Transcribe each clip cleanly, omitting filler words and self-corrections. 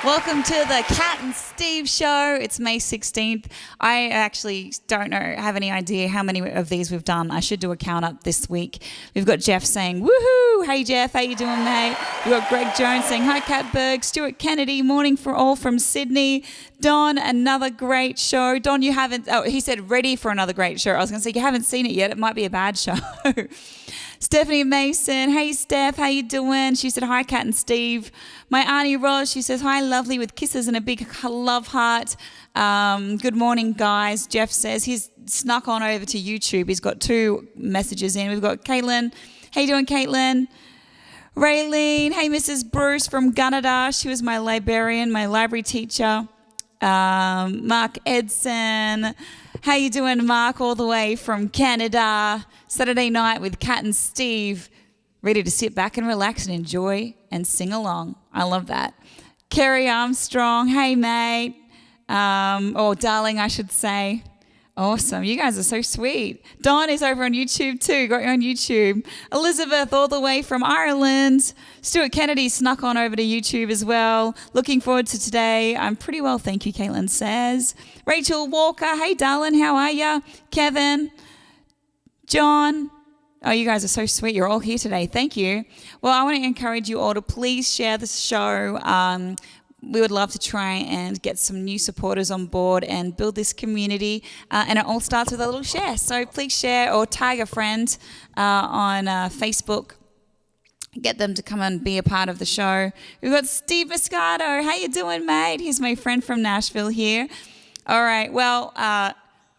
Welcome to the Cat and Steve show. It's May 16th. I actually don't have any idea how many of these we've done. I should do a count up this week. We've got Jeff saying, woohoo! Hey Jeff, how you doing, mate? We've got Greg Jones saying, hi Catberg. Stuart Kennedy, morning for all from Sydney. Don, another great show. Don, you haven't, he said ready for another great show. I was going to say, you haven't seen it yet. It might be a bad show. Stephanie Mason, hey Steph, how you doing? She said, hi Cat and Steve. My Auntie Roz, she says, hi lovely with kisses and a big love heart. Good morning guys. Jeff says he's snuck on over to YouTube. He's got 2 messages in. We've got Caitlin. How you doing, Caitlin? Raylene, hey Mrs. Bruce from Gunnedah. She was my librarian, my library teacher. Mark Edson. How you doing, Mark, all the way from Canada? Saturday night with Cat and Steve, ready to sit back and relax and enjoy and sing along. I love that. Kerry Armstrong, hey mate. Or darling, I should say. Awesome. You guys are so sweet. Dawn is over on YouTube too. Got you on YouTube. Elizabeth all the way from Ireland. Stuart Kennedy snuck on over to YouTube as well. Looking forward to today. I'm pretty well, thank you, Caitlin says. Rachel Walker. Hey, darling. How are you? Kevin. John. Oh, you guys are so sweet. You're all here today. Thank you. Well, I want to encourage you all to please share this show. We would love to try and get some new supporters on board and build this community. And it all starts with a little share. So please share or tag a friend on Facebook. Get them to come and be a part of the show. We've got Steve Moscato. How you doing, mate? He's my friend from Nashville here. All right. Well,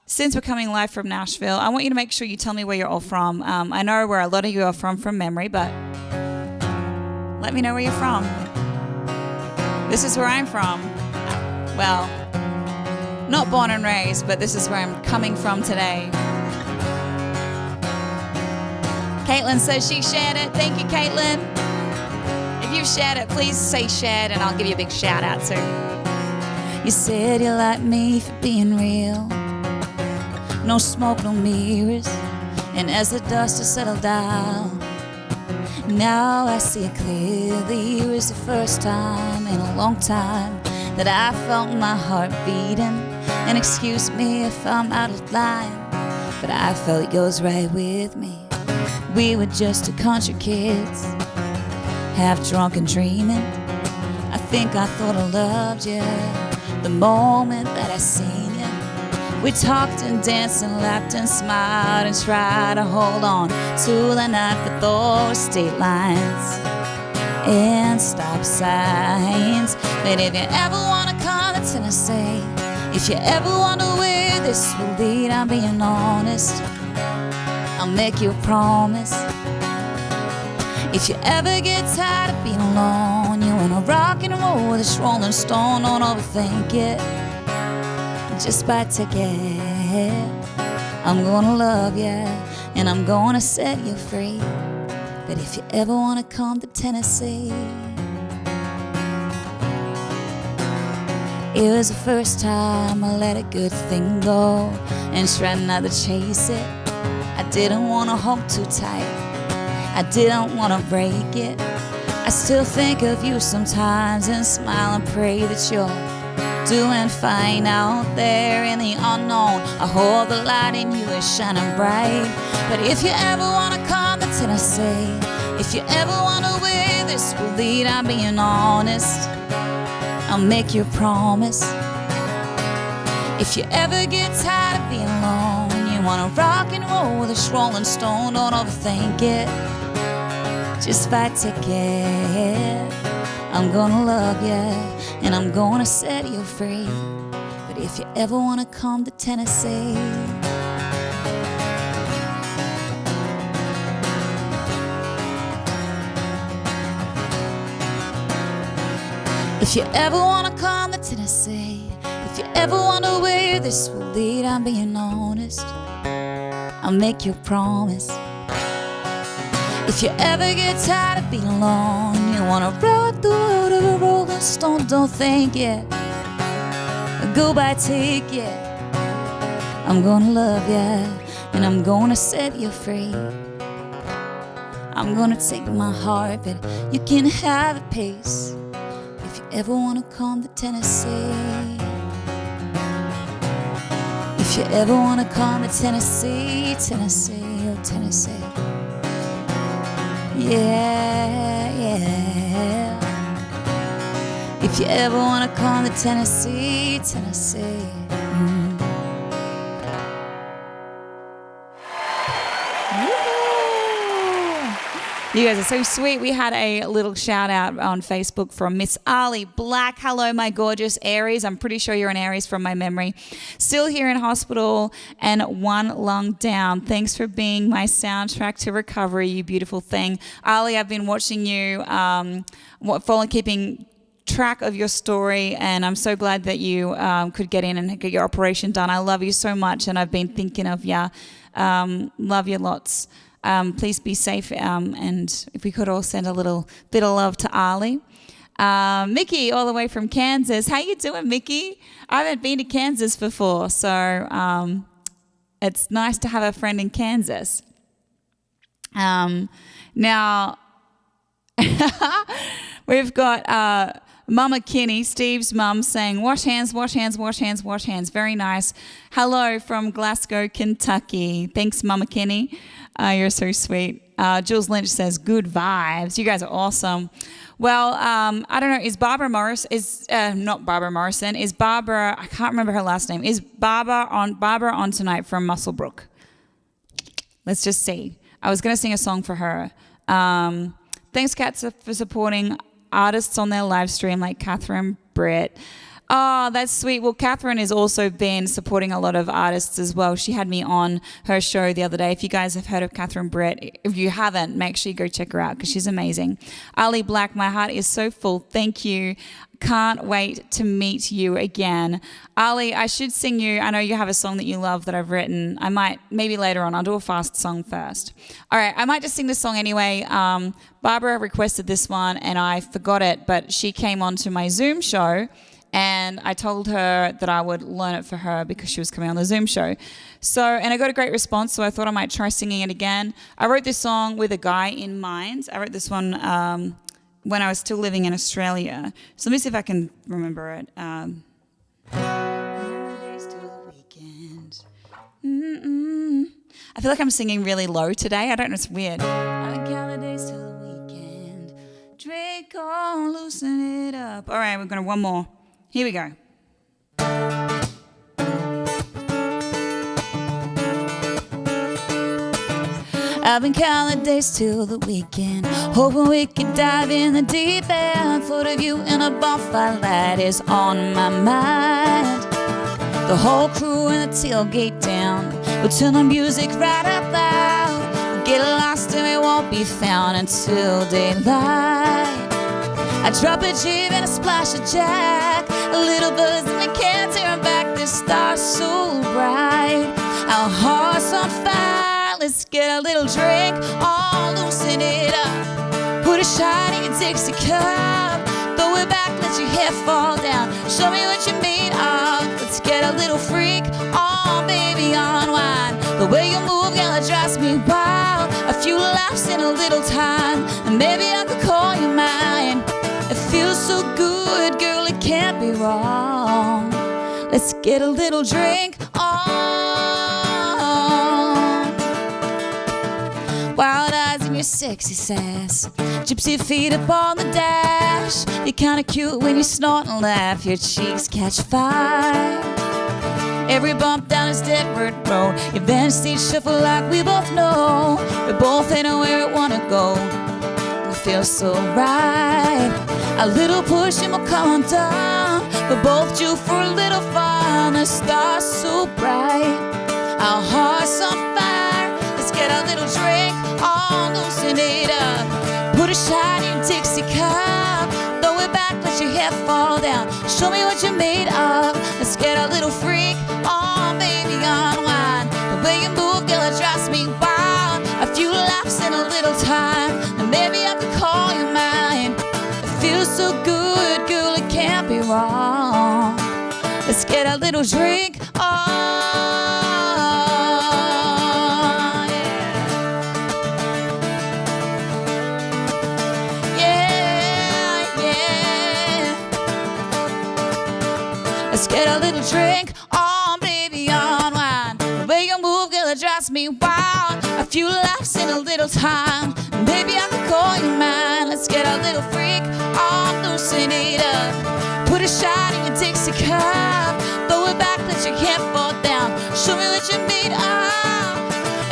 since we're coming live from Nashville, I want you to make sure you tell me where you're all from. I know where a lot of you are from memory, but let me know where you're from. This is where I'm from. Well, not born and raised, but this is where I'm coming from today. Caitlin says she shared it. Thank you, Caitlin. If you've shared it, please say shared, and I'll give you a big shout out too. You said you liked me for being real. No smoke, no mirrors. And as the dust has settled down, now I see it clearly. It was the first time in a long time that I felt my heart beating. And excuse me if I'm out of line, but I felt yours right with me. We were just 2 country kids, half drunk and dreaming. I think I thought I loved you the moment that I seen you. We talked and danced and laughed and smiled and tried to hold on to the night with those state lines and stop signs. But if you ever want to come to Tennessee, if you ever wonder where this will lead, I'm being honest, I'll make you a promise. If you ever get tired of being alone, you wanna rock and roll with this Rolling Stone, don't overthink it. Just buy a ticket. I'm gonna love you and I'm gonna set you free. But if you ever wanna come to Tennessee, it was the first time I let a good thing go and tried not to chase it. I didn't wanna hold too tight, I didn't wanna break it. I still think of you sometimes and smile and pray that you're doing fine out there in the unknown. I hope the light in you is shining bright. But if you ever wanna come to Tennessee, if you ever wonder where this will lead, I'm being honest, I'll make you a promise. If you ever get tired of being alone, you wanna rock and roll with this Rolling Stone, don't overthink it. Just buy a ticket. I'm gonna love you and I'm gonna set you free. But if you ever wanna come to Tennessee, if you ever wanna come to Tennessee, if you ever wonder where this will lead, I'm being honest, I'll make you a promise. If you ever get tired of being alone, you wanna rock the world of a Rolling Stone, don't think it, go buy a ticket. I'm gonna love you and I'm gonna set you free. I'm gonna take my heart, but you can have a piece. If you ever wanna come to Tennessee, if you ever wanna come to Tennessee, Tennessee, oh Tennessee, yeah, yeah. If you ever wanna come to Tennessee, Tennessee. You guys are so sweet. We had a little shout out on Facebook from Miss Ali Black. Hello, my gorgeous Aries. I'm pretty sure you're an Aries from my memory. Still here in hospital and one lung down. Thanks for being my soundtrack to recovery, you beautiful thing. Ali, I've been watching you, keeping track of your story, and I'm so glad that you could get in and get your operation done. I love you so much, and I've been thinking of you. Love you lots. Please be safe, and if we could all send a little bit of love to Ali. Mickey, all the way from Kansas. How you doing, Mickey? I haven't been to Kansas before, so it's nice to have a friend in Kansas. Now, we've got Mama Kinney, Steve's mum, saying, wash hands, wash hands, wash hands, wash hands. Very nice. Hello from Glasgow, Kentucky. Thanks, Mama Kinney. You're so sweet. Jules Lynch says, good vibes. You guys are awesome. Well, I don't know, is Barbara Morrison, not Barbara Morrison, is Barbara, I can't remember her last name, is Barbara on tonight from Musselbrook? Let's just see. I was going to sing a song for her. Thanks, Kat, for supporting artists on their live stream like Catherine Brett. Oh, that's sweet. Well, Catherine has also been supporting a lot of artists as well. She had me on her show the other day. If you guys have heard of Catherine Brett, if you haven't, make sure you go check her out because she's amazing. Ali Black, my heart is so full. Thank you. Can't wait to meet you again. Ali, I should sing you. I know you have a song that you love that I've written. I might, maybe later on. I'll do a fast song first. All right, I might just sing this song anyway. Barbara requested this one and I forgot it, but she came on to my Zoom show and I told her that I would learn it for her because she was coming on the Zoom show. So, and I got a great response, so I thought I might try singing it again. I wrote this song with a guy in mind. I wrote this one when I was still living in Australia. So let me see if I can remember it. Days till the weekend. I feel like I'm singing really low today. I don't know, it's weird. Days till the weekend. Drink on, loosen it up. All right, we're going to one more. Here we go. I've been counting days till the weekend, hoping we could dive in the deep end. Thought of you in a bonfire light is on my mind. The whole crew in the tailgate down, we'll turn the music right up loud. We'll get lost and we won't be found until daylight. I drop a jib and a splash of Jack, a little buzz and we can't turn back. The stars so bright, our hearts on fire. Let's get a little drink, all loosen it up. Put a shot in your Dixie cup, throw it back, let your hair fall down. Show me what you're made of. Let's get a little freak, oh baby, unwind. The way you move, girl, it drives me wild. A few laughs in a little time, and maybe I could call you mine. It feels so good, girl, it can't be wrong. Let's get a little drink on. Wild eyes and your sexy sass, gypsy feet up on the dash. You're kinda cute when you snort and laugh, your cheeks catch fire. Every bump down is dead road. Your bench seat shuffle like we both know. We both ain't know where we wanna go. It feels so right. A little push and we'll come undone. We're both due for a little fun. The stars so bright, our hearts on fire. Let's get a little drink, all loosen it up. Put a shot in your Dixie cup, throw it back, let your hair fall down. Show me what you're made of. Let's get a little freak, oh baby, unwind. The way you move, girl, it drives me wild. A few laughs in a little time, and maybe I could call you mine. Feels so good, girl, it can't be wrong. Let's get a little drink on. Yeah, yeah, yeah. Let's get a little drink on, baby, on wine. The way you move, girl, it drives me wild. A few laughs in a little time, baby, I can call you mine. Let's get a little freak on, loosen it up. Put a shot in your Dixie cup, throw it back, let your hand fall down. Show me what you made of.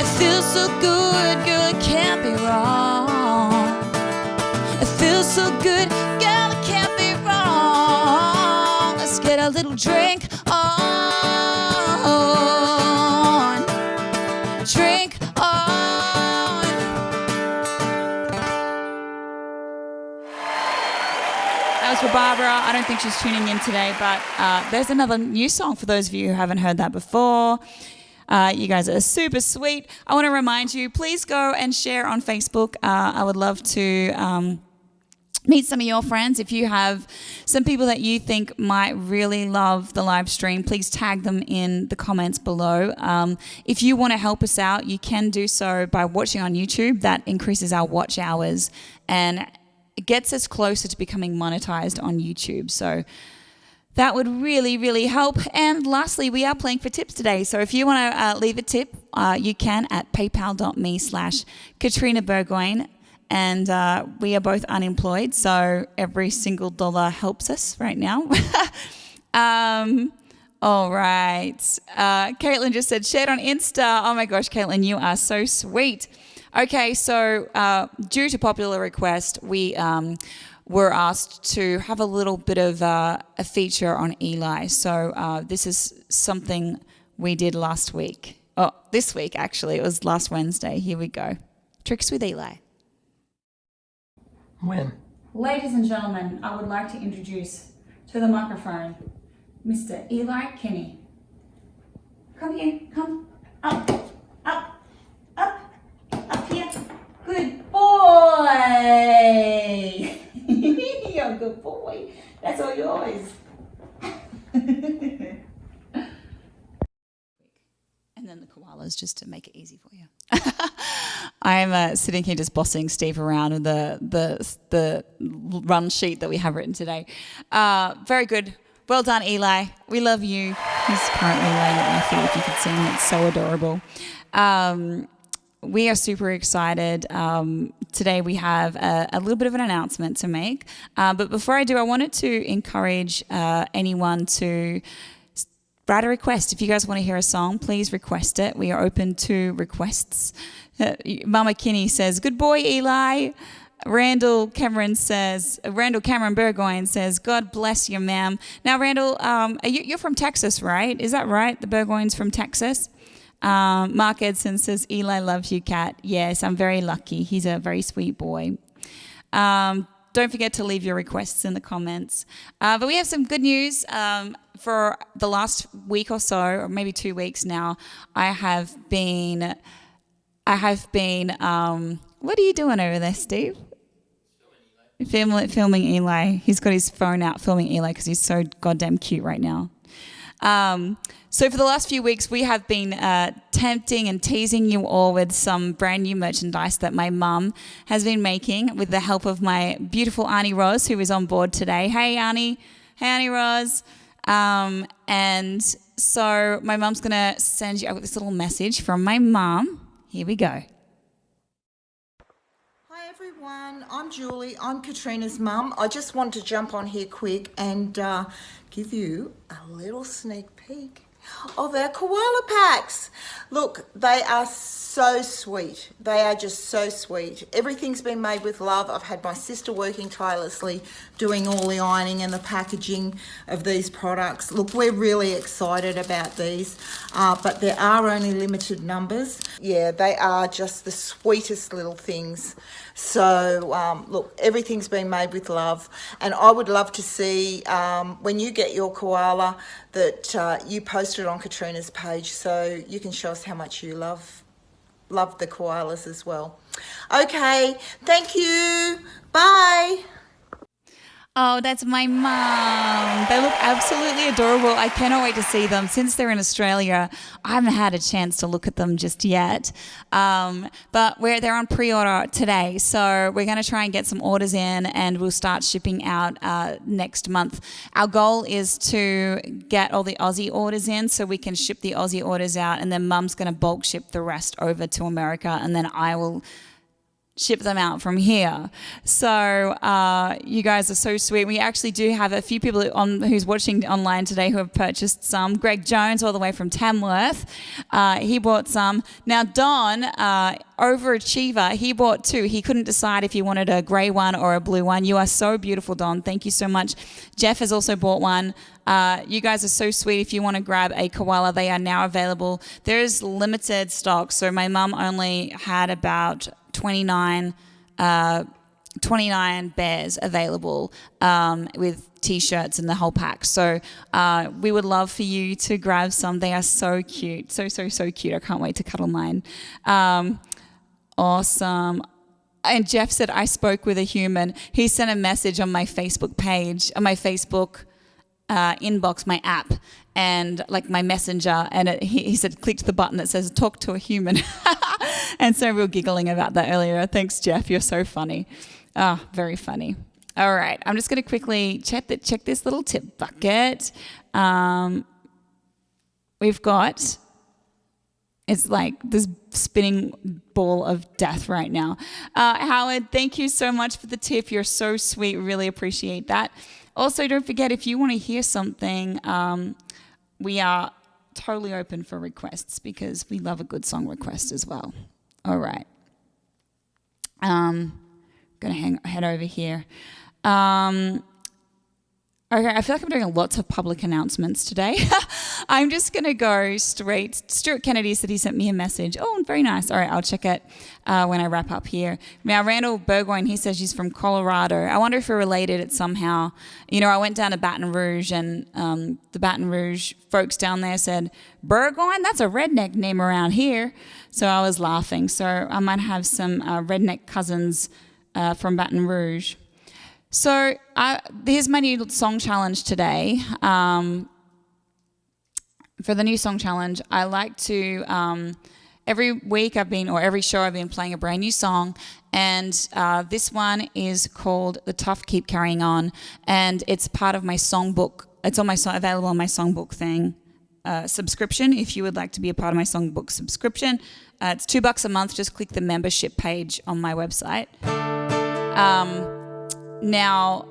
It feels so good, girl, it can't be wrong. It feels so good, girl, it can't be wrong. Let's get a little drink on. Drink on. That was for Barbara. I don't think she's tuning in today, but there's another new song for those of you who haven't heard that before. You guys are super sweet. I want to remind you, please go and share on Facebook. I would love to meet some of your friends. If you have some people that you think might really love the live stream, please tag them in the comments below. If you want to help us out, you can do so by watching on YouTube. That increases our watch hours and it gets us closer to becoming monetized on YouTube. So that would really, really help. And lastly, we are playing for tips today. So if you want to leave a tip, you can at paypal.me/Katrina Burgoyne. And we are both unemployed, so every single dollar helps us right now. All right. Caitlin just said, shared on Insta. Oh my gosh, Caitlin, you are so sweet. Okay, so due to popular request, we were asked to have a little bit of a feature on Eli. So this is something we did last week. Oh, this week, actually. It was last Wednesday. Here we go. Tricks with Eli. When? Ladies and gentlemen, I would like to introduce to the microphone Mr. Eli Kinney. Come here, come. Up, up, up, up here. Good boy. You're a good boy. That's all yours. And then the koalas, just to make it easy for you. I'm sitting here just bossing Steve around with the run sheet that we have written today. Very good. Well done, Eli. We love you. He's currently laying at my feet, if you could see him. It's so adorable. We are super excited. Today we have a little bit of an announcement to make. But before I do, I wanted to encourage anyone to write a request. If you guys want to hear a song, please request it. We are open to requests. Mama Kinney says, good boy, Eli. Randall Cameron Burgoyne says, God bless you, ma'am. Now, Randall, you're from Texas, right? Is that right? The Burgoyne's from Texas? Mark Edson says, Eli loves you, Kat. Yes, I'm very lucky. He's a very sweet boy. Don't forget to leave your requests in the comments. But we have some good news. For the last week or so, or maybe 2 weeks now, I have been, what are you doing over there, Steve? Filming Eli. He's got his phone out filming Eli because he's so goddamn cute right now. So for the last few weeks, we have been tempting and teasing you all with some brand new merchandise that my mum has been making with the help of my beautiful Auntie Roz, who is on board today. Hey, Auntie. Hey, Auntie Roz. And so my mum's going to send you this little message from my mum. Here we go. Hi everyone, I'm Julie. I'm Katrina's mum. I just want to jump on here quick and give you a little sneak peek of our koala packs. Look, they are so sweet. They are just so sweet. Everything's been made with love. I've had my sister working tirelessly doing all the ironing and the packaging of these products. Look, we're really excited about these, but there are only limited numbers. Yeah, they are just the sweetest little things. So look, everything's been made with love, and I would love to see when you get your koala that you post it on Katrina's page so you can show us how much you love the koalas as well. Okay, thank you. Bye. Oh, that's my mum. They look absolutely adorable. I cannot wait to see them. Since they're in Australia, I haven't had a chance to look at them just yet. But they're on pre-order today, so we're going to try and get some orders in, and we'll start shipping out next month. Our goal is to get all the Aussie orders in so we can ship the Aussie orders out, and then Mum's going to bulk ship the rest over to America, and then I will ship them out from here. So you guys are so sweet. We actually do have a few people who's watching online today who have purchased some. Greg Jones, all the way from Tamworth, he bought some. Now Don, overachiever, he bought 2. He couldn't decide if he wanted a grey one or a blue one. You are so beautiful, Don. Thank you so much. Jeff has also bought one. You guys are so sweet. If you want to grab a koala, they are now available. There's limited stock, so my mum only had about 29 bears available with T-shirts and the whole pack. So we would love for you to grab some. They are so cute. So cute. I can't wait to cuddle mine. Awesome. And Jeff said, I spoke with a human. He sent a message on my Facebook page, on my Facebook inbox, my app, and like my messenger, and he said click the button that says talk to a human. And so we were giggling about that earlier. Thanks, Jeff, you're so funny. Very funny. All right, I'm just going to quickly check this little tip bucket. We've got, it's like this spinning ball of death right now. Howard, thank you so much for the tip. You're so sweet. Really appreciate that. Also, don't forget, if you want to hear something, we are totally open for requests because we love a good song request as well. All right. Going to head over here. Okay, I feel like I'm doing lots of public announcements today. I'm just going to go straight. Stuart Kennedy said he sent me a message. Oh, very nice. All right, I'll check it when I wrap up here. Now, Randall Burgoyne, he says she's from Colorado. I wonder if we're related somehow. You know, I went down to Baton Rouge, and the Baton Rouge folks down there said, Burgoyne, that's a redneck name around here. So I was laughing. So I might have some redneck cousins from Baton Rouge. So here's my new song challenge today. For the new song challenge, I like to, every week every show I've been playing a brand new song, and this one is called The Tough Keep Carrying On, and it's part of my songbook. It's on available on my songbook thing. Subscription, if you would like to be a part of my songbook subscription. It's $2 a month. Just click the membership page on my website. Now,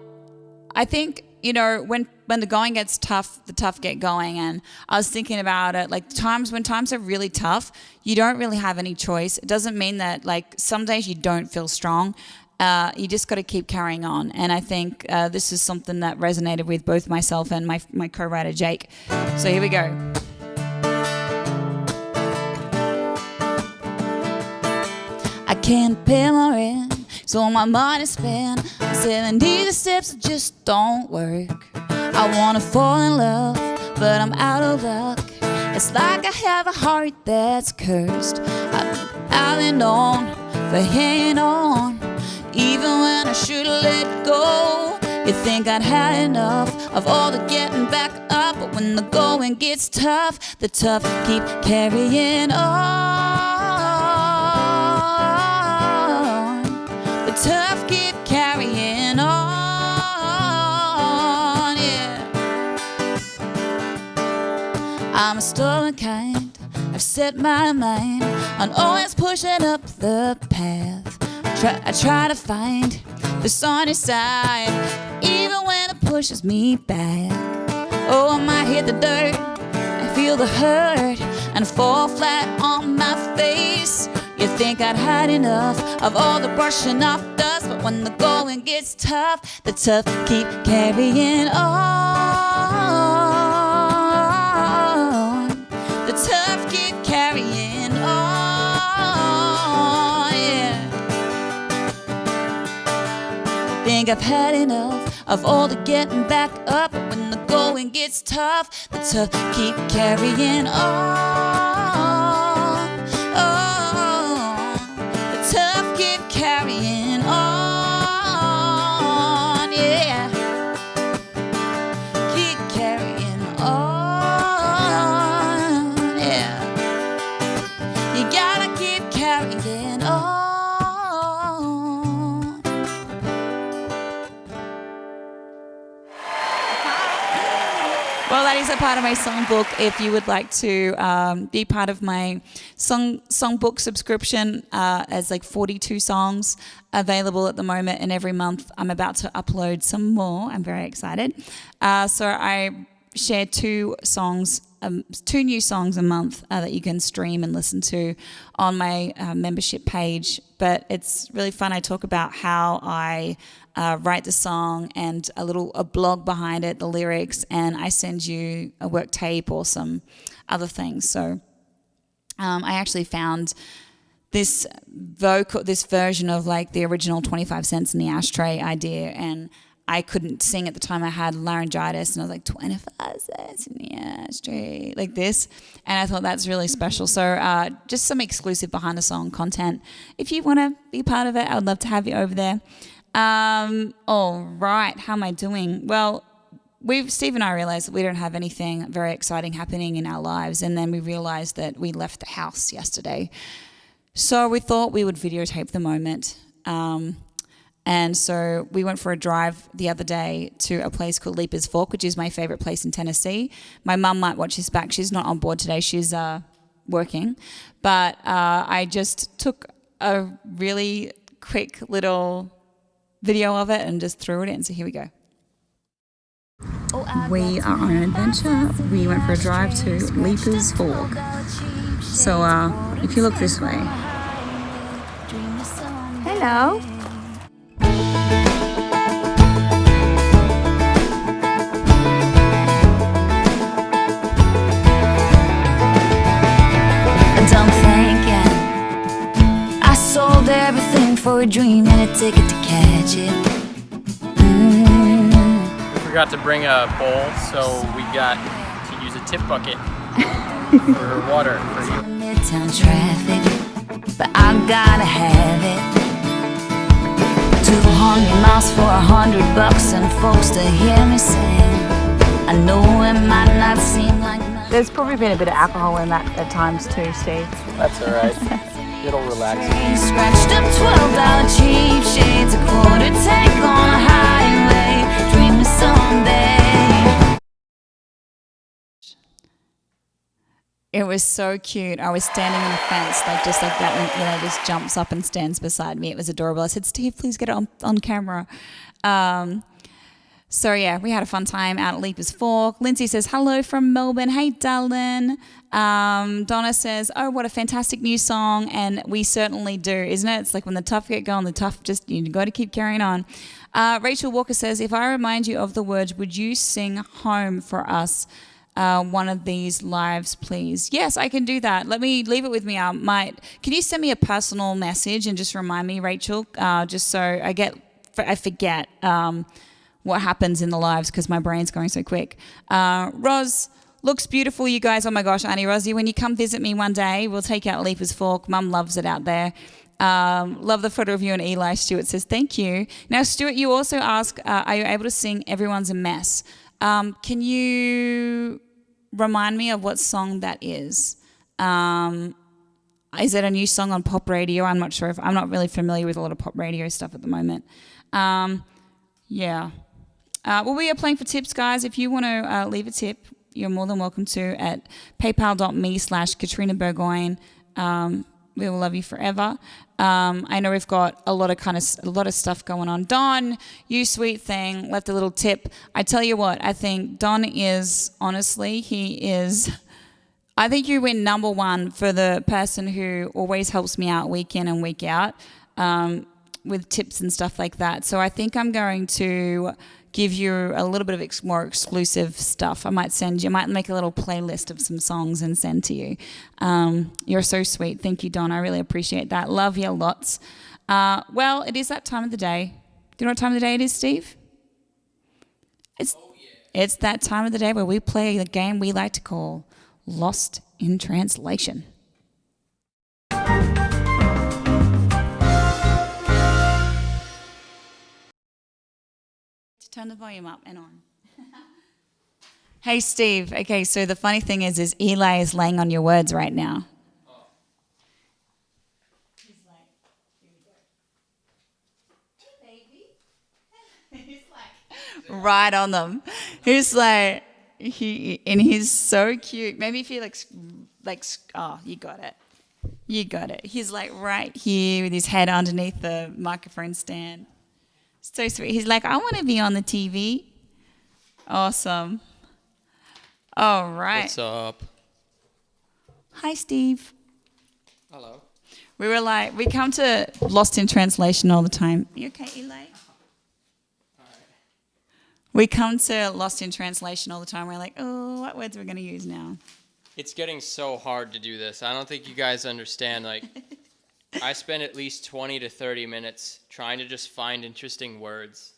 I think, you know, when the going gets tough, the tough get going. And I was thinking about it, like when times are really tough, you don't really have any choice. It doesn't mean that, like, some days you don't feel strong. You just got to keep carrying on. And I think this is something that resonated with both myself and my co-writer, Jake. So here we go. I can't pay my rent, so my money spent on 70 steps that just don't work. I wanna fall in love, but I'm out of luck. It's like I have a heart that's cursed. I've been known for hanging on, even when I should've let go. You think I'd had enough of all the getting back up, but when the going gets tough, the tough keep carrying on. The tough keep carrying on, yeah. I'm a stubborn kind. I've set my mind on always pushing up the path. I try to find the sunny side, even when it pushes me back. Oh, I might hit the dirt, I feel the hurt, and fall flat on my face. You think I'd had enough of all the brushing off dust, but when the going gets tough, the tough keep carrying on. The tough keep carrying on, yeah. Think I've had enough of all the getting back up, but when the going gets tough, the tough keep carrying on. The tough keep carrying on, yeah. on, yeah. You gotta keep carrying on. Well, that is a part of my songbook. If you would like to be part of my songbook subscription, as like 42 songs available at the moment, and every month I'm about to upload some more. I'm very excited. So I share two new songs a month that you can stream and listen to on my membership page. But it's really fun. I talk about how I write the song and a blog behind it, the lyrics, and I send you a work tape or some other things. So I actually found this version of like the original 25 Cents in the Ashtray idea, and I couldn't sing at the time. I had laryngitis, and I was like, 25 cents in the ashtray, like this. And I thought that's really special. So just some exclusive behind the song content. If you want to be part of it, I would love to have you over there. All right, how am I doing? Well, Steve and I realized that we don't have anything very exciting happening in our lives, and then we realized that we left the house yesterday. So we thought we would videotape the moment. And so we went for a drive the other day to a place called Leapers Fork, which is my favorite place in Tennessee. My mum might watch this back. She's not on board today. She's working. But I just took a really quick little video of it and just threw it in. So here we go. We are on an adventure. We went for a drive to Leapers Fork. So if you look this way. Hello. Everything for a dream and a ticket to catch it. We forgot to bring a bowl, so we got to use a tip bucket for water for you. Midtown traffic, but I gotta have it. 200 miles for $100 and folks to hear me sing. I know it might not seem like much. There's probably been a bit of alcohol in that at times too, Steve. That's all right. It'll relax. Scratched up $12 cheap shades, a quarter tank on a highway, dreaming someday. It was so cute. I was standing on a fence, just like that, and just jumps up and stands beside me. It was adorable. I said, Steve, please get it on camera. So yeah, we had a fun time out at Leapers Fork. Lindsay says, hello from Melbourne. Hey, darling. Donna says, oh, what a fantastic new song. And we certainly do, isn't it? It's like when the tough get going, you got to keep carrying on. Rachel Walker says, if I remind you of the words, would you sing Home for us? One of these lives, please. Yes, I can do that. Leave it with me. Can you send me a personal message and just remind me, Rachel, just so I forget what happens in the lives because my brain's going so quick. Roz, looks beautiful, you guys. Oh my gosh, Auntie Rosie, when you come visit me one day, we'll take you out Leapers Fork. Mum loves it out there. Love the photo of you and Eli. Stuart says, thank you. Now, Stuart, you also ask, are you able to sing Everyone's a Mess? Can you remind me of what song that is? Is it a new song on pop radio? I'm not sure. I'm not really familiar with a lot of pop radio stuff at the moment. Yeah. Well, we are playing for tips, guys. If you want to leave a tip, you're more than welcome to at paypal.me/Katrina Burgoyne. We will love you forever. I know we've got a lot of stuff going on. Don, you sweet thing, left a little tip. I tell you what, I think Don is, honestly, I think you win number one for the person who always helps me out week in and week out with tips and stuff like that. So I think I'm going to give you a little bit of more exclusive stuff. I might make a little playlist of some songs and send to you. You're so sweet. Thank you, Don. I really appreciate that. Love you lots. Well, it is that time of the day. Do you know what time of the day it is, Steve? It's that time of the day where we play the game we like to call Lost in Translation. Turn the volume up and on. Hey, Steve. Okay, so the funny thing is Eli is laying on your words right now. He's like, here we go. Hey, baby. He's like, right on them. He's like, he's so cute. Maybe if you oh, you got it. You got it. He's like right here with his head underneath the microphone stand. So sweet. He's like, I want to be on the TV. Awesome. All right. What's up? Hi, Steve. Hello. We were like, we come to Lost in Translation all the time. You okay, Eli? We come to Lost in Translation all the time. We're like, oh, what words are we going to use now? It's getting so hard to do this. I don't think you guys understand. Like, I spend at least 20 to 30 minutes trying to just find interesting words.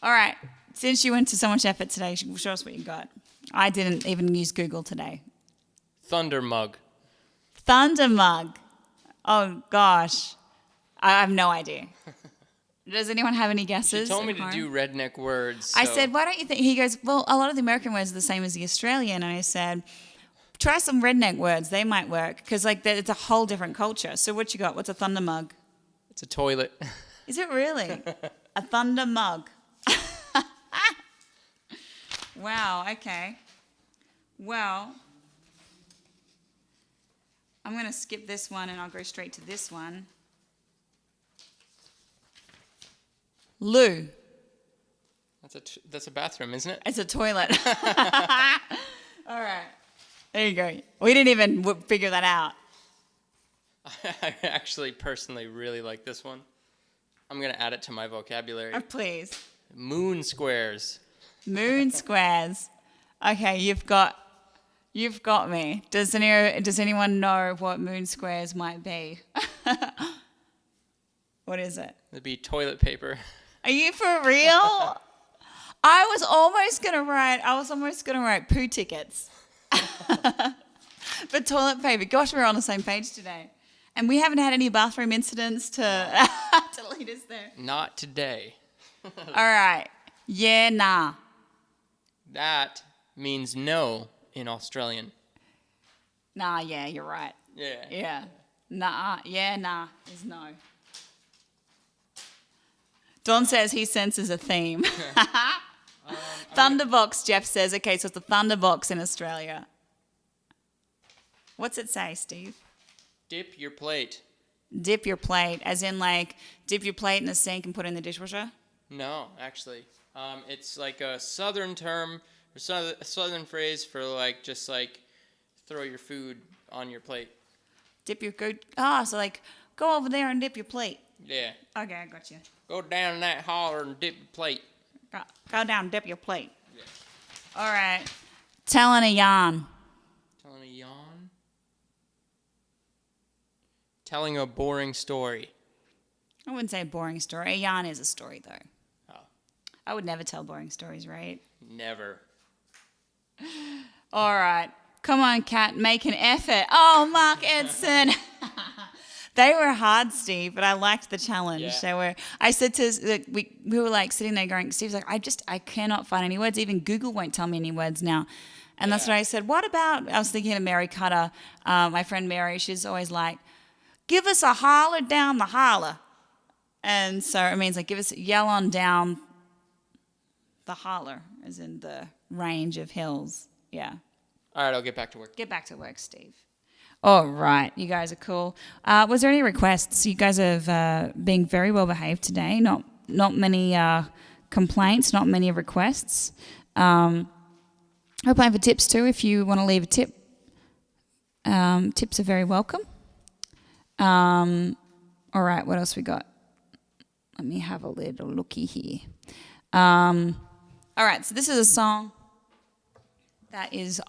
All right. Since you went to so much effort today, show us what you got. I didn't even use Google today. Thunder mug. Thunder mug. Oh, gosh. I have no idea. Does anyone have any guesses? She told me to do redneck words. I said, why don't you think? He goes, well, a lot of the American words are the same as the Australian. And I said, try some redneck words. They might work because like it's a whole different culture. So what you got? What's a thunder mug? It's a toilet. Is it really? A thunder mug. Wow, okay. Well, I'm going to skip this one and I'll go straight to this one. Loo. That's a bathroom, isn't it? It's a toilet. All right. There you go. We didn't even figure that out. I actually personally really like this one. I'm going to add it to my vocabulary. Oh, please. Moon squares. Moon squares. Okay, you've got me. Does anyone know what moon squares might be? What is it? It'd be toilet paper. Are you for real? I was almost gonna write poo tickets. But toilet paper. Gosh, we're on the same page today. And we haven't had any bathroom incidents to lead us there. Not today. All right. Yeah, nah. That means no in Australian. Nah, yeah, you're right. Yeah. Yeah. Nah, yeah, nah is no. Don says he senses a theme. Thunderbox, Jeff says. Okay, so it's the Thunderbox in Australia. What's it say, Steve? Dip your plate. Dip your plate, as in like dip your plate in the sink and put it in the dishwasher? No, actually. It's like a southern term, or a southern phrase for like just like throw your food on your plate. So like go over there and dip your plate. Yeah. Okay, I got you. Go down in that holler and dip your plate. Go down and dip your plate. Yeah. All right. Telling a yarn. Telling a yawn? Telling a boring story. I wouldn't say a boring story. A yarn is a story, though. Oh. I would never tell boring stories, right? Never. All right. Come on, Kat. Make an effort. Oh, Mark Edson. They were hard, Steve, but I liked the challenge. Yeah. I said to we were like sitting there going, Steve's like, I cannot find any words. Even Google won't tell me any words now. And that's what I said. What about, I was thinking of Mary Cutter, my friend Mary. She's always like, give us a holler down the holler. And so it means like yell on down the holler, as in the range of hills. Yeah. All right, I'll get back to work. Get back to work, Steve. All right, you guys are cool. Was there any requests? You guys have been very well behaved today. Not many complaints, not many requests. We're playing for tips too. If you want to leave a tip, tips are very welcome. All right, what else we got? Let me have a little looky here. All right, so this is a song that is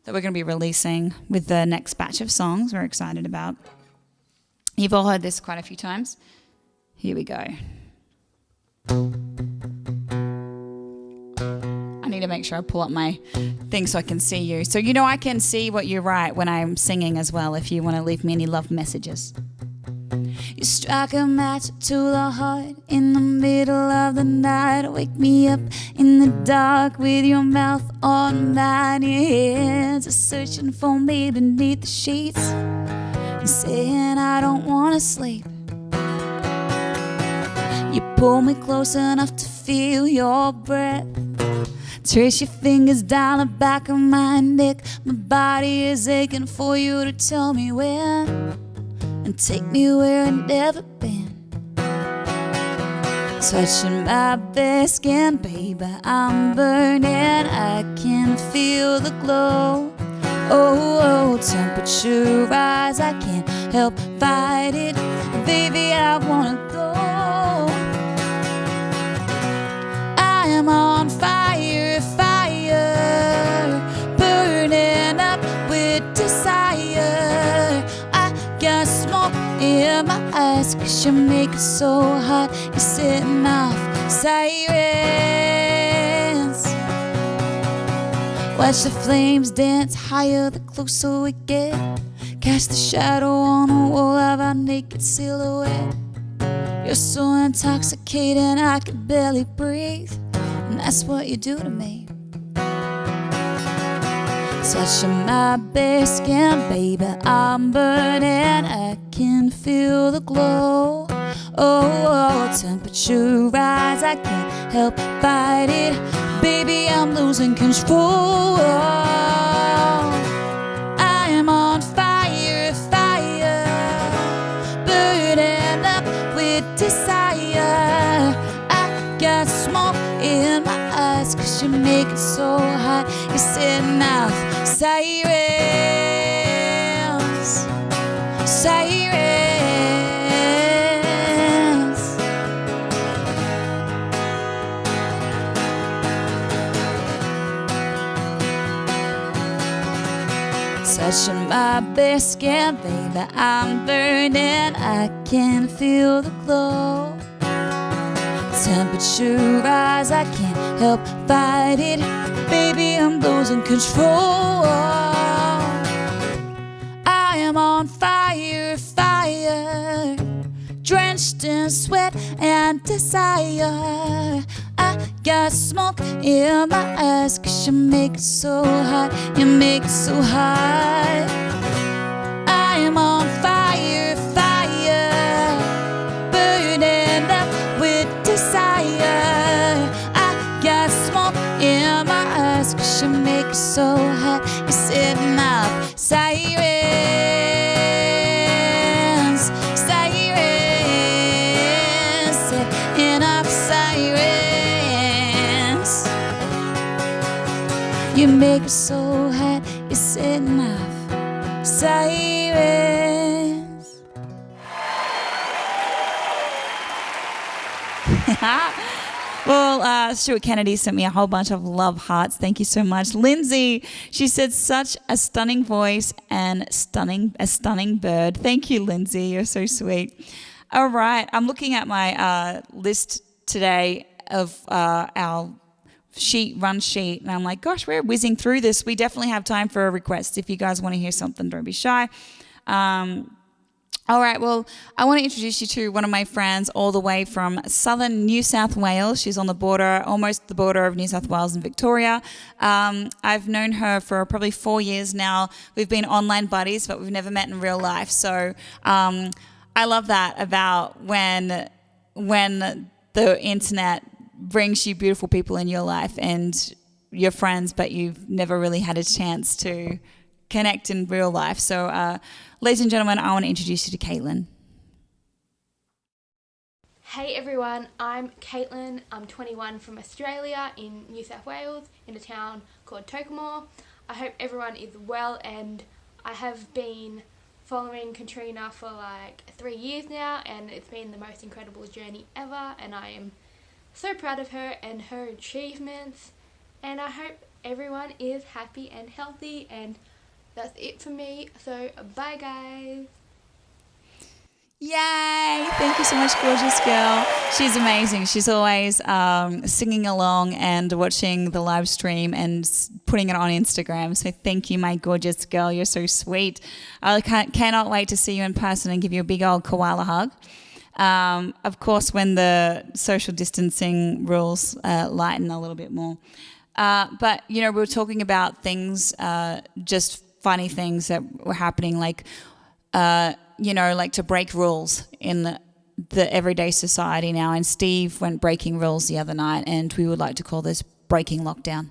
that we're going to be releasing with the next batch of songs we're excited about. You've all heard this quite a few times. Here we go. I need to make sure I pull up my thing so I can see you. So I can see what you write when I'm singing as well if you want to leave me any love messages. You strike a match to the heart in the middle of the night. Wake me up in the dark with your mouth on mine. Your hands are searching for me beneath the sheets and saying I don't wanna sleep. You pull me close enough to feel your breath. Trace your fingers down the back of my neck. My body is aching for you to tell me when and take me where I've never been. Touching my bare skin, baby, I'm burning. I can feel the glow. Oh, temperature rise, I can't help fight it. Baby, I wanna go. I am on fire, fire, burning up with desire. I got smoke in my eyes 'cause you make it so hot. You're setting off sirens. Watch the flames dance higher the closer we get. Cast the shadow on the wall of our naked silhouette. You're so intoxicating I can barely breathe, and that's what you do to me. Touching my bare skin, baby, I'm burning. I can feel the glow. Oh, temperature rise, I can't help fight it. Baby, I'm losing control. I am on fire, fire, burning up with desire. I got smoke in my eyes 'cause you make it so hot. You're setting off sirens, sirens. Touching my bare skin, baby, I'm burning. I can feel the glow. Temperature rise, I can't help fight it. Baby, I'm losing control. I am on fire, fire, drenched in sweat and desire. I got smoke in my eyes 'cause you make it so hot. You make it so hot. I am on fire, fire, burning up with desire. I got smoke in my eyes 'cause you make it so hot. You're setting off sirens, sirens, setting off sirens. You make it so hot. You're setting off sirens. Well, Stuart Kennedy sent me a whole bunch of love hearts. Thank you so much. Lindsay, she said such a stunning voice and a stunning bird. Thank you, Lindsay. You're so sweet. All right, I'm looking at my list today of our run sheet, and I'm like, gosh, we're whizzing through this. We definitely have time for a request. If you guys want to hear something, don't be shy. All right, well, I want to introduce you to one of my friends all the way from southern New South Wales. She's on the border, almost the border of New South Wales and Victoria. I've known her for probably 4 years now. We've been online buddies, but we've never met in real life. So I love that about when the internet brings you beautiful people in your life and you're friends, but you've never really had a chance to connect in real life. So, ladies and gentlemen, I want to introduce you to Caitlin. Hey everyone, I'm Caitlin. I'm 21 from Australia in New South Wales in a town called Tokemore. I hope everyone is well, and I have been following Katrina for like 3 years now, and it's been the most incredible journey ever, and I am so proud of her and her achievements, and I hope everyone is happy and healthy, and that's it for me. So bye guys. Yay! Thank you so much, gorgeous girl. She's amazing. She's always singing along and watching the live stream and putting it on Instagram. So thank you, my gorgeous girl. You're so sweet. I cannot wait to see you in person and give you a big old koala hug. Of course, when the social distancing rules lighten a little bit more. But, we were talking about things, just funny things that were happening, like to break rules in the everyday society now. And Steve went breaking rules the other night, and we would like to call this breaking lockdown.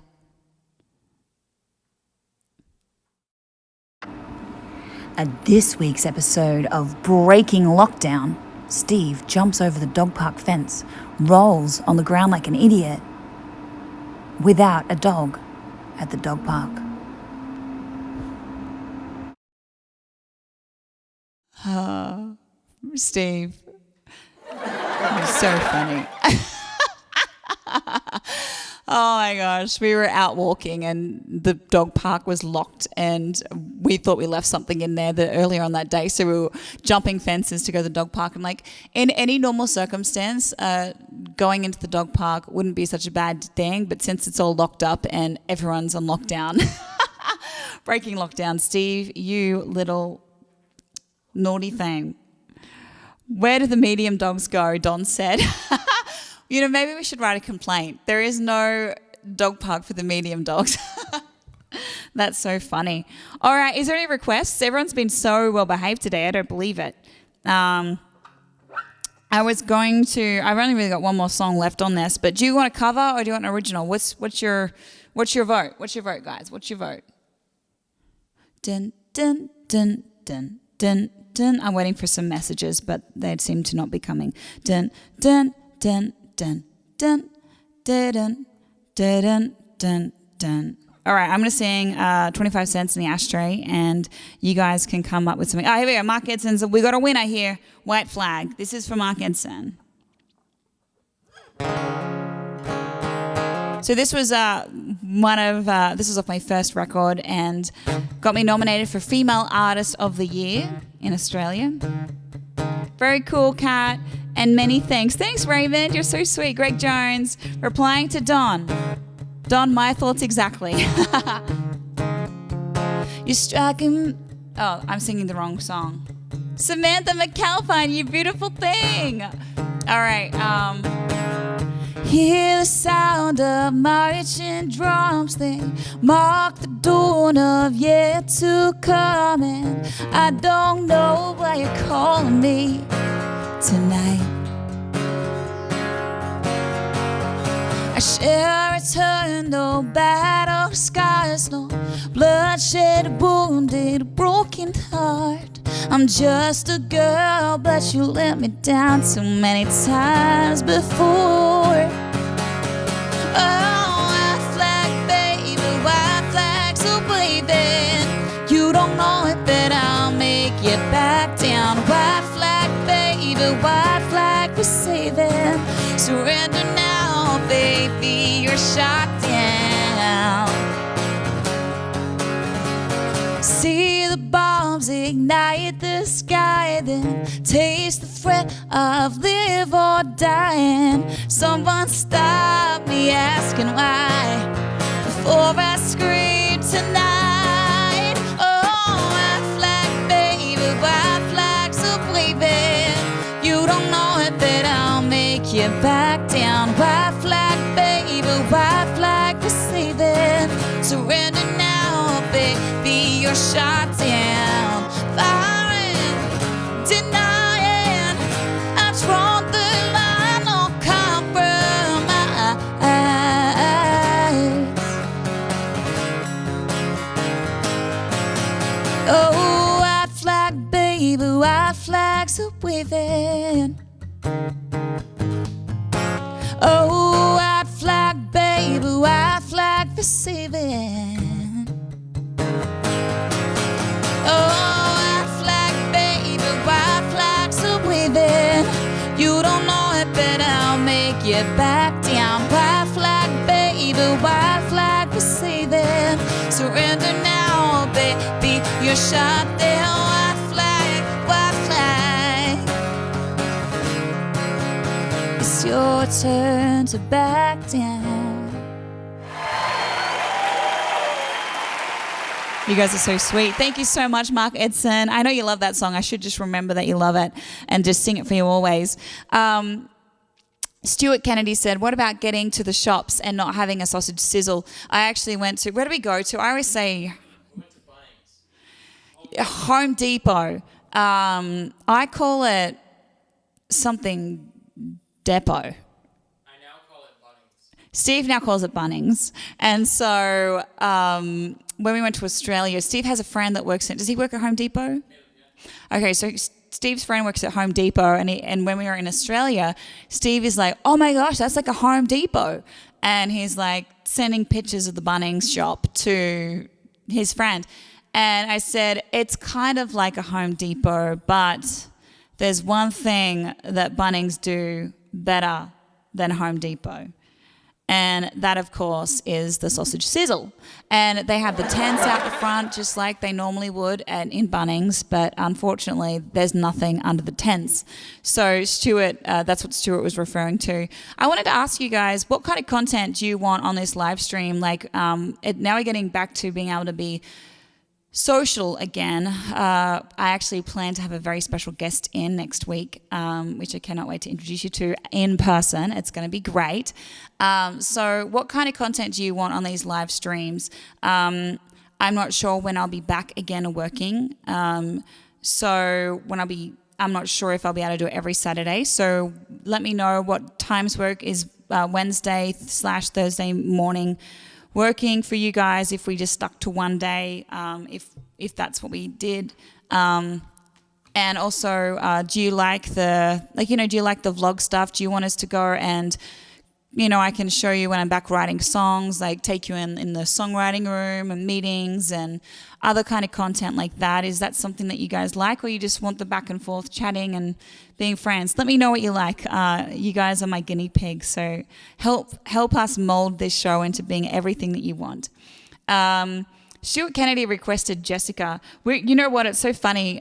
At this week's episode of Breaking Lockdown, Steve jumps over the dog park fence, rolls on the ground like an idiot, without a dog at the dog park. Steve. You're so funny. Oh my gosh, we were out walking and the dog park was locked and we thought we left something in there earlier on that day, so we were jumping fences to go to the dog park. And like in any normal circumstance, going into the dog park wouldn't be such a bad thing, but since it's all locked up and everyone's on lockdown, breaking lockdown, Steve, you little naughty thing. Where do the medium dogs go? Don said. Maybe we should write a complaint. There is no dog park for the medium dogs. That's so funny. All right, is there any requests? Everyone's been so well behaved today. I don't believe it. I've only really got one more song left on this, but do you want a cover or do you want an original? What's your vote? What's your vote, guys? What's your vote? Dun dun dun dun dun dun. I'm waiting for some messages, but they seem to not be coming. Dun dun dun dun dun dun dun dun dun. All right, I'm going to sing 25 Cents in the Ashtray, and you guys can come up with something. Oh, here we go. Mark Edson's. We got a winner here. White Flag. This is for Mark Edson. So this was this was off my first record and got me nominated for Female Artist of the Year in Australia. Very cool, Kat, and many thanks. Thanks, Raymond. You're so sweet. Greg Jones replying to Don. Don, my thoughts exactly. You're striking. Oh, I'm singing the wrong song. Samantha McAlpine, you beautiful thing. All right. Hear the sound of marching drums, they mark the dawn of yet to come. And I don't know why you're calling me tonight. I shall return, no battle scars, no bloodshed, wounded, broken heart. I'm just a girl, but you let me down too many times before. Oh, white flag, baby, white flags are waving. You don't know it, but I'll make you back down. White flag, baby, white flag, we're saving. Surrender now, baby, you're shot down. See the bombs ignite the sky, then taste the threat of live or dying. Someone stop me asking why before I scream tonight. Oh, white flag, baby, white flags are waving. You don't know it, but I'll make you back down. White flag, baby, white flag, we're saving. Surrender now, baby, you're shot down. Firing, denying, I drawn the line, no compromise. Oh, white flag, baby, white flags are waving. Oh, white flag, baby, white flag for saving. Oh, white flag, baby, white flags are waving. You don't know it, but I'll make you back down. White flag, baby, white flag for saving. Surrender now, baby, you're shot down. White flag, white flag. turn to back down. You guys are so sweet. Thank you so much, Mark Edson. I know you love that song. I should just remember that you love it and just sing it for you always. Stuart Kennedy said, what about getting to the shops and not having a sausage sizzle? I actually went to, where do we go to? I always say Home Depot. I call it something depot. I now call it Bunnings. Steve now calls it Bunnings. And so when we went to Australia, Steve has a friend that works in, does he work at Home Depot? Yeah. Okay, so Steve's friend works at Home Depot, and when we were in Australia, Steve is like, oh my gosh, that's like a Home Depot. And he's like sending pictures of the Bunnings shop to his friend. And I said, it's kind of like a Home Depot, but there's one thing that Bunnings do better than Home Depot. And that, of course, is the sausage sizzle. And they have the tents out the front just like they normally would in Bunnings, but unfortunately, there's nothing under the tents. So Stuart, that's what Stuart was referring to. I wanted to ask you guys, what kind of content do you want on this live stream? Like, now we're getting back to being able to be social again. I actually plan to have a very special guest in next week, which I cannot wait to introduce you to in person. It's going to be great. So what kind of content do you want on these live streams? I'm not sure when I'll be back again working. So I'm not sure if I'll be able to do it every Saturday. So let me know what times work is Wednesday/Thursday morning working for you guys, if we just stuck to one day, if that's what we did. And also, do you like the vlog stuff? Do you want us to go and, I can show you when I'm back writing songs, like take you in the songwriting room and meetings and other kind of content like that? Is that something that you guys like, or you just want the back and forth chatting and being friends? Let me know what you like. You guys are my guinea pigs, so help us mold this show into being everything that you want. Stuart Kennedy requested Jessica. You know what? It's so funny.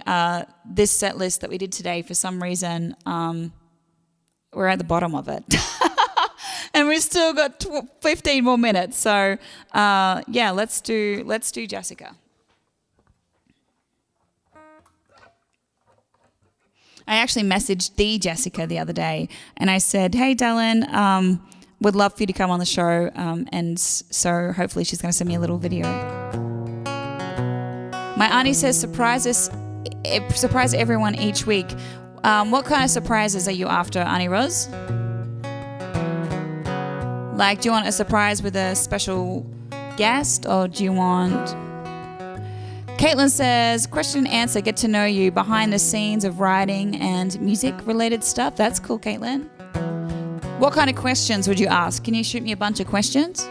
This set list that we did today, for some reason, we're at the bottom of it. And we've still got 15 more minutes. So, let's do Jessica. I actually messaged the Jessica the other day, and I said, hey, Dylan, would love for you to come on the show. And so hopefully she's going to send me a little video. My auntie says, surprise everyone each week. What kind of surprises are you after, Auntie Rose? Like, do you want a surprise with a special guest, or do you want... Caitlin says, question and answer, get to know you, behind the scenes of writing and music-related stuff. That's cool, Caitlin. What kind of questions would you ask? Can you shoot me a bunch of questions?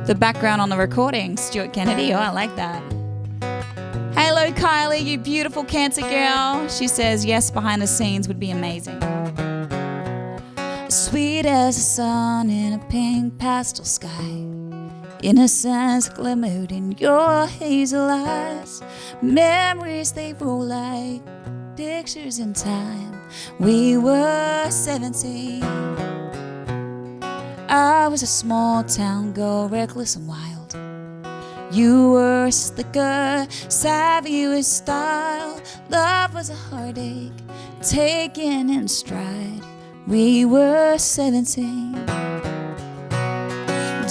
The background on the recording, Stuart Kennedy. Oh, I like that. Hello, Kylie, you beautiful Cancer girl. She says, yes, behind the scenes would be amazing. Sweet as the sun in a pink pastel sky, innocence glimmered in your hazel eyes. Memories, they roll like pictures in time. We were 17. I was a small town girl, reckless and wild. You were slicker, savvy with style. Love was a heartache, taken in stride. We were 17.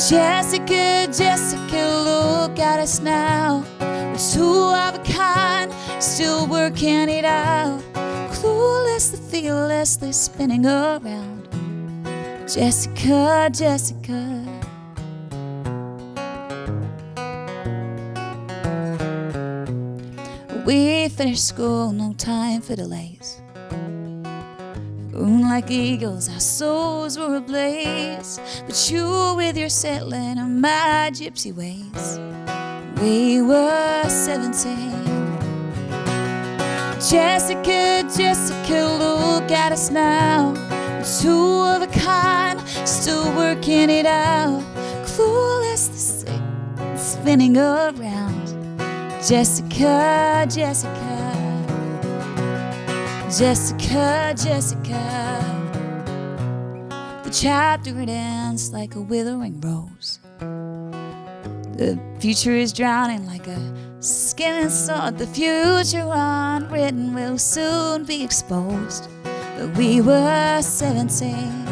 Jessica, Jessica, look at us now. We're two of a kind, still working it out. Cluelessly, fearlessly spinning around. Jessica, Jessica. We finished school, no time for delays. Like eagles, our souls were ablaze. But you with your settling and my gypsy ways. We were 17. Jessica, Jessica, look at us now. We're two of a kind, still working it out. Clueless, spinning around. Jessica, Jessica. Jessica, Jessica. chapter it ends like a withering rose. The future is drowning like a skimming sword. The future unwritten will soon be exposed. But we were 17.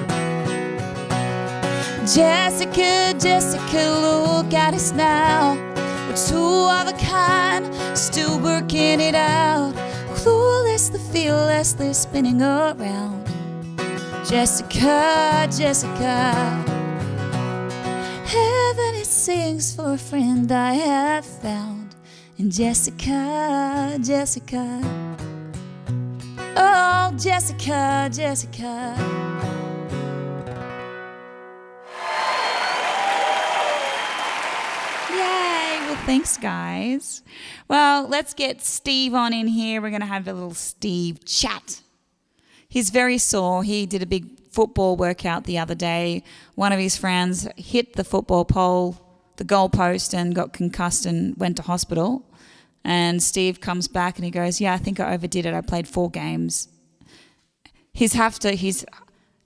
Jessica, Jessica, look at us now. We're two of a kind, still working it out. Cluelessly, fearlessly spinning around. Jessica, Jessica, heaven it sings for a friend I have found. And Jessica, Jessica, oh Jessica, Jessica. Yay, well thanks guys. Well, let's get Steve on in here. We're going to have a little Steve chat. He's very sore. He did a big football workout the other day. One of his friends hit the football pole, the goal post, and got concussed and went to hospital. And Steve comes back and he goes, yeah, I think I overdid it. I played 4 games. He's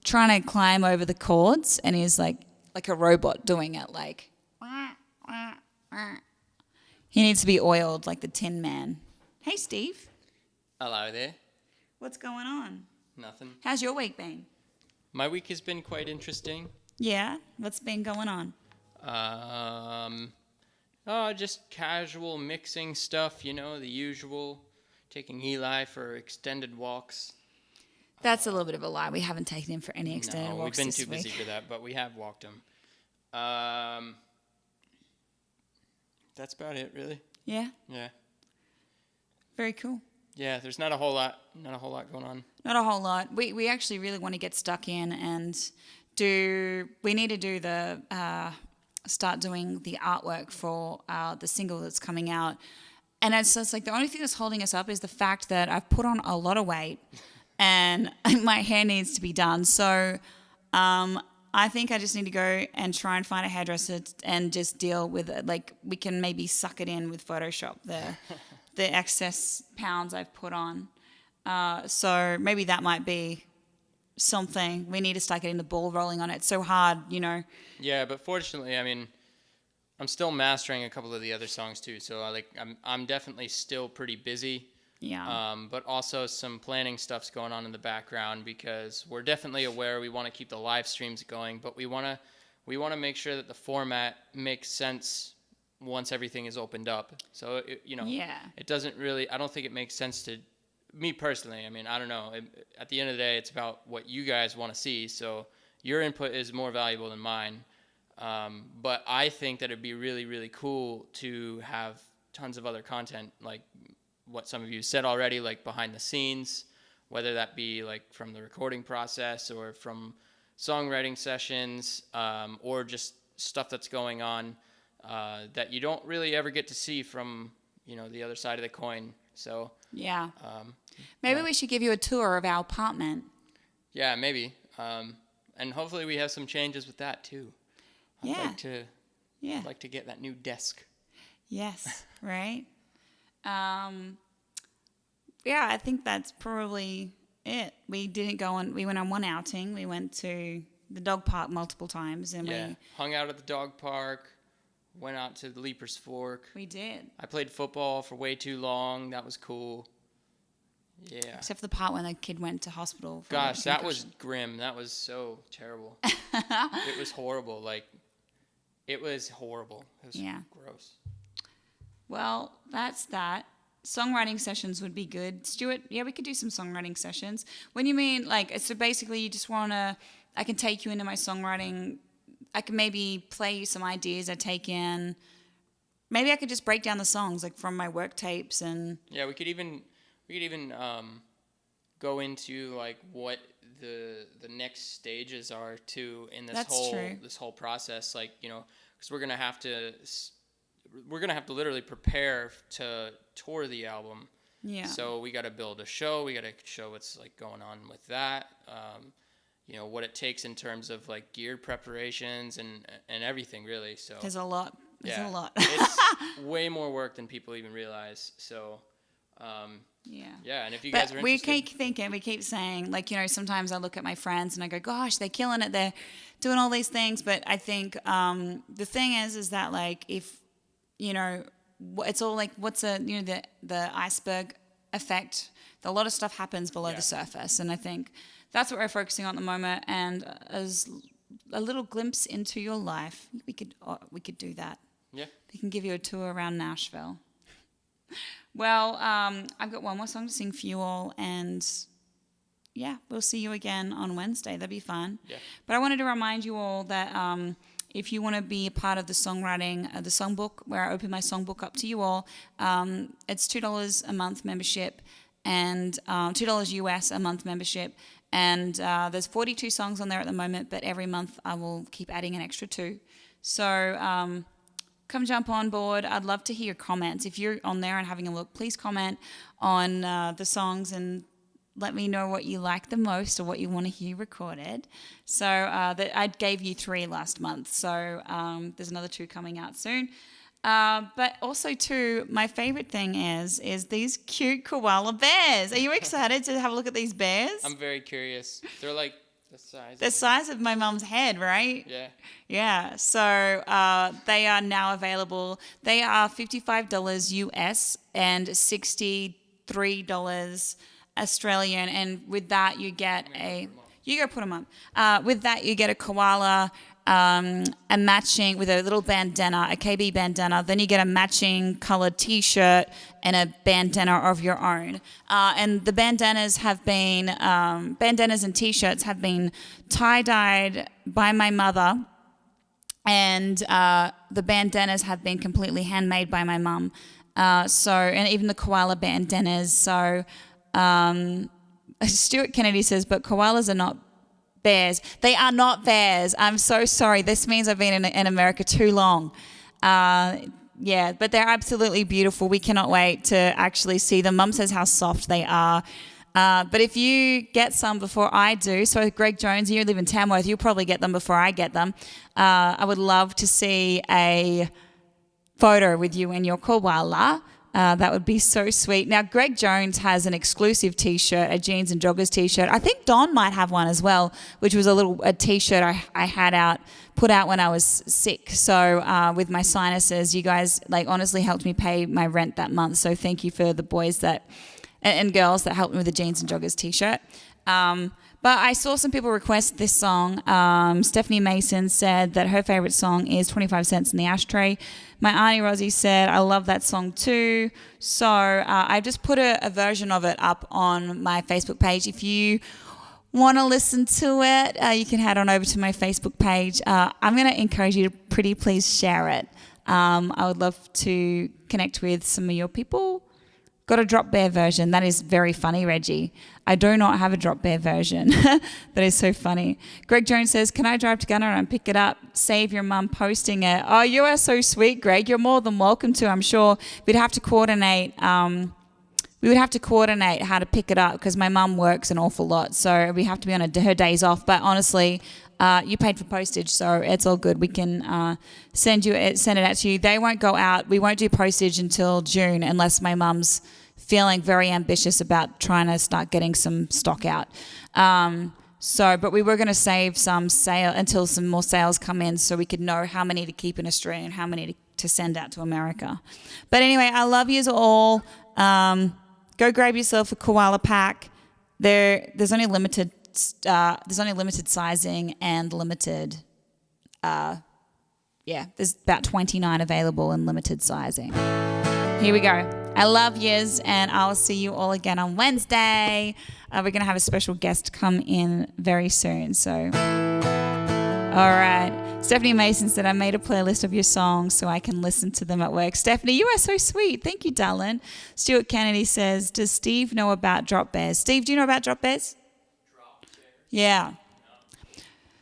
trying to climb over the cords and he's like a robot doing it, like. He needs to be oiled like the Tin Man. Hey, Steve. Hello there. What's going on? Nothing. How's your week been? My week has been quite interesting. Yeah? What's been going on? Just casual mixing stuff, you know, the usual. Taking Eli for extended walks. That's a little bit of a lie. We haven't taken him for any extended No, we've walks been this too busy week. for that, but we have walked him. That's about it, really. Yeah? Yeah. Very cool. Yeah, there's not a whole lot going on. Not a whole lot. We actually really want to get stuck in and we need to do start doing the artwork for the single that's coming out. And it's like the only thing that's holding us up is the fact that I've put on a lot of weight and my hair needs to be done. So I think I just need to go and try and find a hairdresser and just deal with it. Like we can maybe suck it in with Photoshop, the excess pounds I've put on. So maybe that might be something. We need to start getting the ball rolling on it. It's so hard, you know. Yeah, but fortunately, I mean, I'm still mastering a couple of the other songs too. So I'm definitely still pretty busy. Yeah. But also some planning stuff's going on in the background because we're definitely aware we want to keep the live streams going, but we want to make sure that the format makes sense once everything is opened up. So it doesn't really. I don't think it makes sense to me personally. I mean, I don't know. At the end of the day, it's about what you guys want to see. So your input is more valuable than mine. But I think that it'd be really, really cool to have tons of other content like what some of you said already, like behind the scenes, whether that be like from the recording process or from songwriting sessions, or just stuff that's going on that you don't really ever get to see from, the other side of the coin. So yeah. Maybe we should give you a tour of our apartment. Yeah, maybe. And hopefully we have some changes with that too. I'd like to get that new desk. Yes, right. I think that's probably it. We went on one outing. We went to the dog park multiple times and we hung out at the dog park, went out to the Leaper's Fork. We did. I played football for way too long. That was cool. Yeah. Except for the part when the kid went to hospital. Gosh, that was grim. That was so terrible. It was horrible. It was horrible. It was gross. Well, that's that. Songwriting sessions would be good. Stuart, we could do some songwriting sessions. When you mean, so basically you just want to, I can take you into my songwriting. I can maybe play you some ideas I take in. Maybe I could just break down the songs, from my work tapes and... Yeah, we could even go into, what the next stages are, too, in this whole process. Because we're going to have to literally prepare to tour the album. Yeah. So we got to build a show. We got to show what's going on with that. What it takes in terms of gear preparations and everything really. So there's a lot. There's a lot. It's way more work than people even realize. So Yeah, and if you guys are we interested, keep thinking, we keep saying, like, sometimes I look at my friends and I go, gosh, they're killing it. They're doing all these things. But I think the thing is that, like, if, it's all like, what's the iceberg effect. A lot of stuff happens below the surface. And I think that's what we're focusing on at the moment. And as a little glimpse into your life, we could do that. Yeah. We can give you a tour around Nashville. Well, I've got one more song to sing for you all, and we'll see you again on Wednesday. That'd be fun. Yeah. But I wanted to remind you all that if you want to be a part of the songwriting, the songbook, where I open my songbook up to you all, it's $2 a month membership, and $2 US a month membership. And there's 42 songs on there at the moment, but every month I will keep adding an extra 2. So come jump on board. I'd love to hear your comments. If you're on there and having a look, please comment on the songs and let me know what you like the most or what you want to hear recorded. So I gave you 3 last month, so there's another 2 coming out soon. But also, too, my favorite thing is these cute koala bears. Are you excited to have a look at these bears? I'm very curious. They're like the size of my mum's head, right? Yeah. Yeah. So they are now available. They are $55 US and $63 Australian. And with that, you get you go put them up. With that, you get a koala. A matching with a little bandana, a KB bandana. Then you get a matching colored T-shirt and a bandana of your own. And the bandanas and T-shirts have been tie-dyed by my mother, and the bandanas have been completely handmade by my mum. And even the koala bandanas. So Stuart Kennedy says, but koalas are not bears. They are not bears. I'm so sorry. This means I've been in America too long. But they're absolutely beautiful. We cannot wait to actually see them. Mum says how soft they are. But if you get some before I do, so Greg Jones, you live in Tamworth, you'll probably get them before I get them. I would love to see a photo with you and your koala. That would be so sweet. Now, Greg Jones has an exclusive T-shirt, a jeans and joggers T-shirt. I think Don might have one as well, which was a T-shirt I had put out when I was sick. So with my sinuses, you guys honestly helped me pay my rent that month. So thank you for the boys and girls that helped me with the jeans and joggers T-shirt. But I saw some people request this song. Stephanie Mason said that her favorite song is 25 Cents in the Ashtray. My auntie Rosie said, I love that song too. So I just put a version of it up on my Facebook page. If you want to listen to it, you can head on over to my Facebook page. I'm going to encourage you to pretty please share it. I would love to connect with some of your people. Got a drop bear version. That is very funny, Reggie. I do not have a drop bear version. That is so funny. Greg Jones says, can I drive to Gunner and pick it up? Save your mum posting it. Oh, you are so sweet, Greg. You're more than welcome to, I'm sure. We'd have to coordinate. We would have to coordinate how to pick it up because my mum works an awful lot. So we have to be on her days off. But honestly, you paid for postage, so it's all good. We can send it out to you. They won't go out. We won't do postage until June unless my mum's feeling very ambitious about trying to start getting some stock out. But we were going to save some sale until some more sales come in so we could know how many to keep in Australia and how many to send out to America. But anyway, I love yous all. Go grab yourself a koala pack. There's only limited sizing and limited. There's about 29 available in limited sizing. Here we go. I love yous, and I'll see you all again on Wednesday. We're going to have a special guest come in very soon. So, all right. Stephanie Mason said, I made a playlist of your songs so I can listen to them at work. Stephanie, you are so sweet. Thank you, darling. Stuart Kennedy says, does Steve know about drop bears? Steve, do you know about drop bears? Drop bears? Yeah.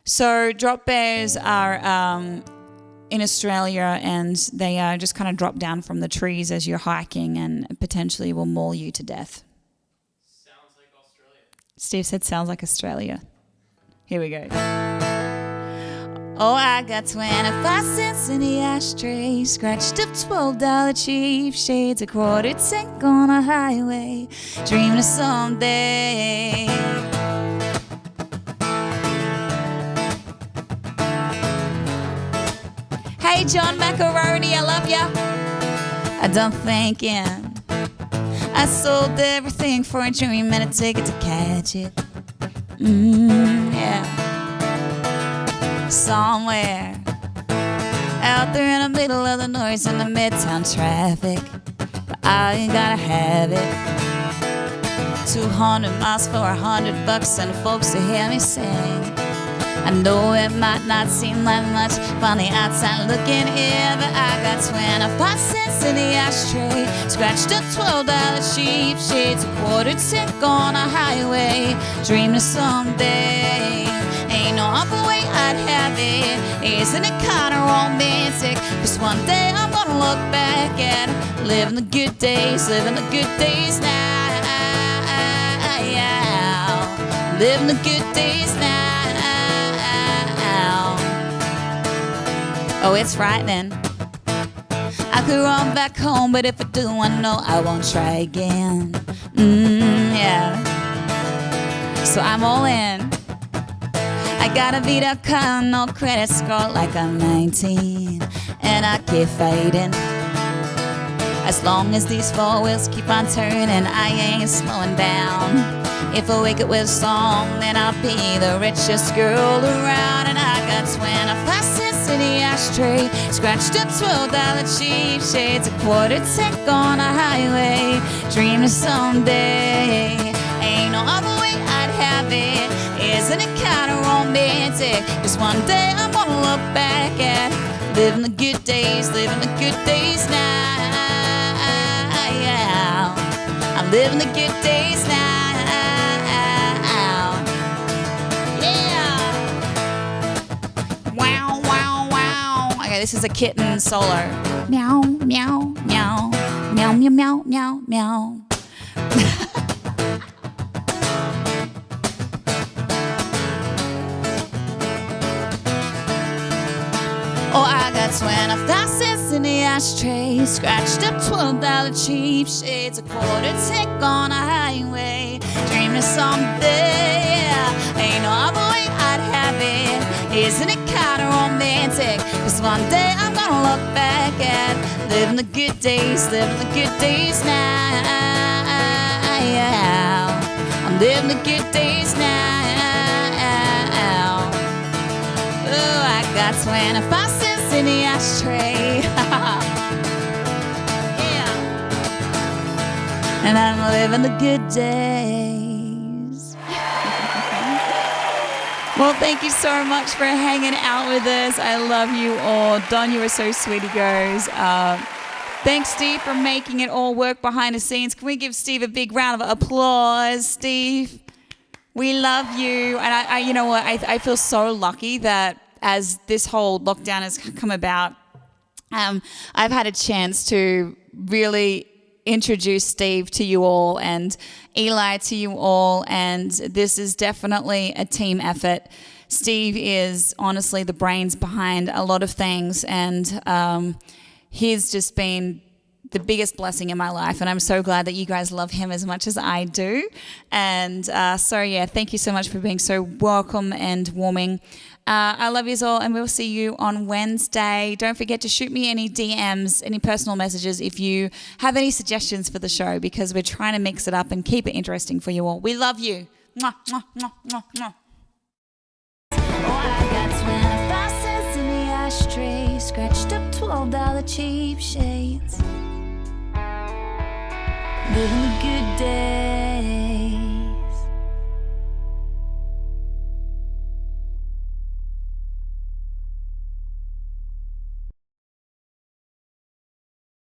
So drop bears are in Australia, and they just kind of drop down from the trees as you're hiking and potentially will maul you to death. Sounds like Australia. Steve said, sounds like Australia. Here we go. Oh, I got 25 cents in the ashtray, scratched up $12 cheap shades, a quarter tank on a highway, dreaming of someday. Hey, John Macaroni, I love ya. I done thinking. I sold everything for a dream and a ticket to catch it. Yeah. Somewhere out there in the middle of the noise in the midtown traffic, but I ain't gotta have it. 200 miles for $100 and folks to hear me sing. I know it might not seem like much from the outside looking in, but I got 25 cents in the ashtray, scratched up $12 cheap shades, a quarter tick on a highway, dreaming of someday. Ain't no other way I'd have it. Isn't it kinda romantic? 'Cause one day I'm gonna look back at living the good days, living the good days now. Living the good days now. Oh, it's frightening. I could run back home, but if I do, I know I won't try again. Yeah. So I'm all in. I got a Vita card, no credit score, like I'm 19, and I keep fighting. As long as these four wheels keep on turning, I ain't slowing down. If I wake up with a song, then I'll be the richest girl around. And I got 25 cents in the ashtray, scratched up $12 cheap shades, a quarter tank on a highway, dreaming someday. Ain't no other way I'd have it. Isn't it kinda romantic? 'Cause one day I'm gonna look back at living the good days, living the good days now. Yeah, I'm living the good days now. Yeah. Wow, wow, wow. Okay, this is a kitten solo. Meow, meow, meow, meow, meow, meow, meow, meow. Oh, I got 25 cents in the ashtray, scratched up $12 cheap shades, a quarter tick on a highway, dreaming of someday. Ain't no other way I'd have it. Isn't it kinda romantic? 'Cause one day I'm gonna look back at living the good days, living the good days now. Yeah, I'm living the good days now. Oh, I got 25 cents in the ashtray. Yeah. And I'm living the good days. Well, thank you so much for hanging out with us. I love you all. Don, you are so sweet, he goes. Thanks, Steve, for making it all work behind the scenes. Can we give Steve a big round of applause, Steve? We love you. And I you know what, I feel so lucky that as this whole lockdown has come about, I've had a chance to really introduce Steve to you all and Eli to you all, and this is definitely a team effort. Steve is honestly the brains behind a lot of things, and he's just been the biggest blessing in my life, and I'm so glad that you guys love him as much as I do. And so yeah, thank you so much for being so welcome and warming. I love you all, and we'll see you on Wednesday. Don't forget to shoot me any DMs, any personal messages if you have any suggestions for the show, because we're trying to mix it up and keep it interesting for you all. We love you. Mwah, mwah, mwah, mwah, mwah. Oh, I got 25 cents in the ashtray, scratched up $12 cheap shades. Living a good day.